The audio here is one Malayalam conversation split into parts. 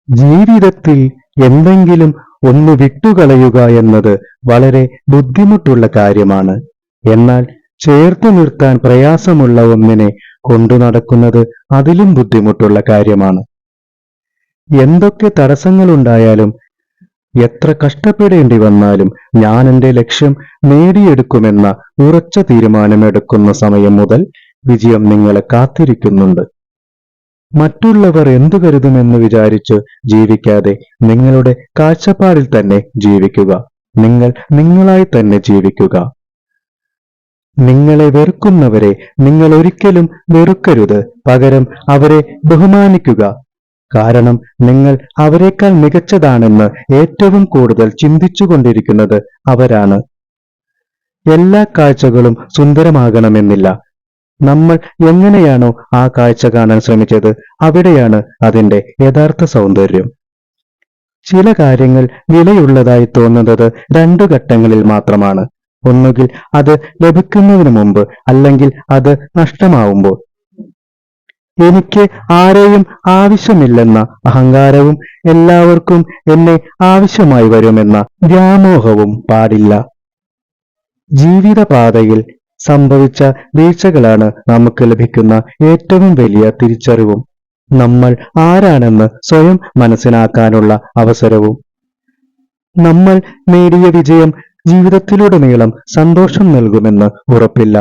ജീവിതത്തിൽ എന്തെങ്കിലും ഒന്ന് വിട്ടുകളയുക എന്നത് വളരെ ബുദ്ധിമുട്ടുള്ള കാര്യമാണ്. എന്നാൽ ചേർത്തു നിർത്താൻ പ്രയാസമുള്ള ഒന്നിനെ കൊണ്ടുനടക്കുന്നത് അതിലും ബുദ്ധിമുട്ടുള്ള കാര്യമാണ്. എന്തൊക്കെ തടസ്സങ്ങളുണ്ടായാലും എത്ര കഷ്ടപ്പെടേണ്ടി വന്നാലും ഞാൻ എന്റെ ലക്ഷ്യം നേടിയെടുക്കുമെന്ന ഉറച്ച തീരുമാനമെടുക്കുന്ന സമയം മുതൽ വിജയം നിങ്ങളെ കാത്തിരിക്കുന്നുണ്ട്. മറ്റുള്ളവർ എന്തു കരുതുമെന്ന് വിചാരിച്ച് ജീവിക്കാതെ നിങ്ങളുടെ കാഴ്ചപ്പാടിൽ തന്നെ ജീവിക്കുക. നിങ്ങൾ നിങ്ങളായി തന്നെ ജീവിക്കുക. നിങ്ങളെ വെറുക്കുന്നവരെ നിങ്ങൾ ഒരിക്കലും വെറുക്കരുത്. പകരം അവരെ ബഹുമാനിക്കുക. കാരണം നിങ്ങൾ അവരെക്കാൾ മികച്ചതാണെന്ന് ഏറ്റവും കൂടുതൽ ചിന്തിച്ചുകൊണ്ടിരിക്കുന്നത് അവരാണ്. എല്ലാ കാഴ്ചകളും സുന്ദരമാകണമെന്നില്ല. നമ്മൾ എങ്ങനെയാണോ ആ കാഴ്ച കാണാൻ ശ്രമിച്ചത് അവിടെയാണ് അതിന്റെ യഥാർത്ഥ സൗന്ദര്യം. ചില കാര്യങ്ങൾ വിലയുള്ളതായി തോന്നുന്നത് രണ്ടു ഘട്ടങ്ങളിൽ മാത്രമാണ്. ഒന്നുകിൽ അത് ലഭിക്കുന്നതിന് മുമ്പ്, അല്ലെങ്കിൽ അത് നഷ്ടമാവുമ്പോൾ. എനിക്ക് ആരെയും ആവശ്യമില്ലെന്ന അഹങ്കാരവും എല്ലാവർക്കും എന്നെ ആവശ്യമായി വരുമെന്ന വ്യാമോഹവും പാടില്ല. ജീവിതപാതയിൽ സംഭവിച്ച വീഴ്ചകളാണ് നമുക്ക് ലഭിക്കുന്ന ഏറ്റവും വലിയ തിരിച്ചറിവും നമ്മൾ ആരാണെന്ന് സ്വയം മനസ്സിലാക്കാനുള്ള അവസരവും. നമ്മൾ നേടിയ വിജയം ജീവിതത്തിലുടനീളം സന്തോഷം നൽകുമെന്ന് ഉറപ്പില്ല.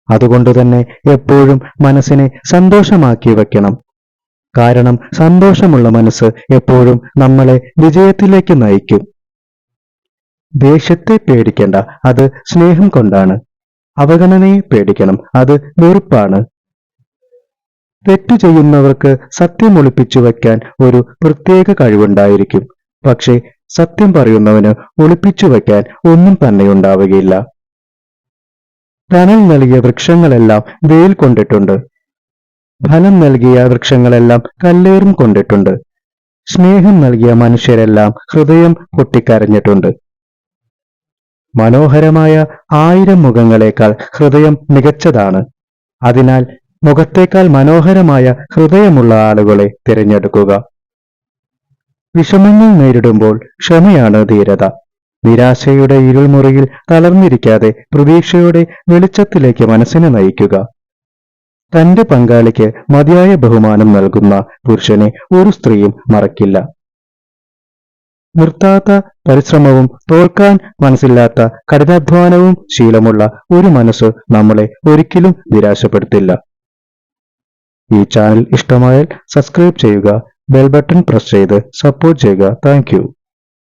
അതുകൊണ്ടുതന്നെ എപ്പോഴും മനസ്സിനെ സന്തോഷമാക്കി വയ്ക്കണം. കാരണം സന്തോഷമുള്ള മനസ്സ് എപ്പോഴും നമ്മളെ വിജയത്തിലേക്ക് നയിക്കും. ദേഷ്യത്തെ പേടിക്കേണ്ട, അത് സ്നേഹം കൊണ്ടാണ്. അവഗണനയെ പേടിക്കണം, അത് വെറുപ്പാണ്. തെറ്റു ചെയ്യുന്നവർക്ക് സത്യം ഒളിപ്പിച്ചു വയ്ക്കാൻ ഒരു പ്രത്യേക കഴിവുണ്ടായിരിക്കും. പക്ഷേ സത്യം പറയുന്നവന് ഒളിപ്പിച്ചു വയ്ക്കാൻ ഒന്നും തന്നെ ഉണ്ടാവുകയില്ല. തണൽ നൽകിയ വൃക്ഷങ്ങളെല്ലാം വെയിൽ കൊണ്ടിട്ടുണ്ട്. ഫലം നൽകിയ വൃക്ഷങ്ങളെല്ലാം കല്ലേറും കൊണ്ടിട്ടുണ്ട്. സ്നേഹം നൽകിയ മനുഷ്യരെല്ലാം ഹൃദയം പൊട്ടിക്കരഞ്ഞിട്ടുണ്ട്. മനോഹരമായ 1000 മുഖങ്ങളെക്കാൾ ഹൃദയം മികച്ചതാണ്. അതിനാൽ മുഖത്തേക്കാൾ മനോഹരമായ ഹൃദയമുള്ള ആളുകളെ തിരഞ്ഞെടുക്കുക. വിഷമങ്ങൾ നേരിടുമ്പോൾ ക്ഷമയാണ് ധീരത. നിരാശയുടെ ഇരുൾമുറിയിൽ തളർന്നിരിക്കാതെ പ്രതീക്ഷയുടെ വെളിച്ചത്തിലേക്ക് മനസ്സിനെ നയിക്കുക. തന്റെ പങ്കാളിക്ക് മതിയായ ബഹുമാനം നൽകുന്ന പുരുഷനെ ഒരു സ്ത്രീയും മറക്കില്ല. നിർത്താത്ത പരിശ്രമവും തോൽക്കാൻ മനസ്സില്ലാത്ത കഠിനാധ്വാനവും ശീലമുള്ള ഒരു മനസ്സ് നമ്മളെ ഒരിക്കലും നിരാശപ്പെടുത്തില്ല. ഈ ചാനൽ ഇഷ്ടമായാൽ സബ്സ്ക്രൈബ് ചെയ്യുക, ബെൽ ബട്ടൺ പ്രസ് ചെയ്ത് സപ്പോർട്ട് ചെയ്യുക. Thank you.